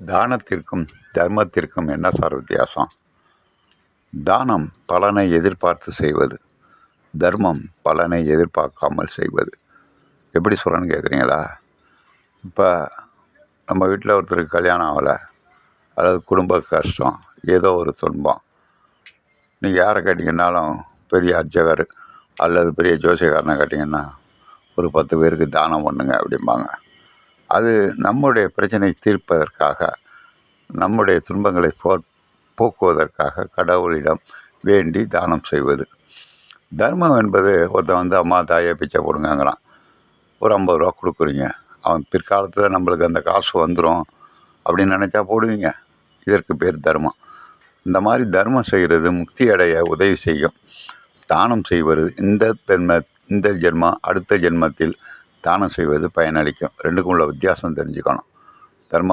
தானத்திற்கும் தர்மத்திற்கும் என்ன சார் வித்தியாசம்? தானம் பலனை எதிர்பார்த்து செய்வது, தர்மம் பலனை எதிர்பார்க்காமல் செய்வது. எப்படி சொல்கிறேன்னு கேட்குறீங்களா? இப்போ நம்ம வீட்டில் ஒருத்தருக்கு கல்யாணம் ஆகலை, அல்லது குடும்ப கஷ்டம், ஏதோ ஒரு துன்பம். நீங்கள் யாரை கேட்டிங்கன்னாலும் பெரிய அர்ச்சகர் அல்லது பெரிய ஜோசியக்காரனை கேட்டிங்கன்னா ஒரு 10 பேருக்கு தானம் பண்ணுங்க அப்படிம்பாங்க. அது நம்முடைய பிரச்சனை தீர்ப்பதற்காக, நம்முடைய துன்பங்களை போக்குவதற்காக கடவுளிடம் வேண்டி தானம் செய்வது. தர்மம் என்பது ஒருத்தன் அம்மா தாயை பிச்சை போடுங்கங்கிறான், ஒரு 50 ரூபா கொடுக்குறீங்க, அவன் பிற்காலத்தில் நம்மளுக்கு அந்த காசு வந்துடும் அப்படின்னு நினச்சா போடுவீங்க. இதற்கு பேர் தர்மம். இந்த மாதிரி தர்மம் செய்கிறது முக்தி அடைய உதவி செய்யும். தானம் செய்வது இந்த ஜென்மம் அடுத்த ஜென்மத்தில் தானம் செய்வது பயனளிக்கும். ரெண்டுக்கும் உள்ள வித்தியாசம் தெரிஞ்சுக்கணும். தர்மம்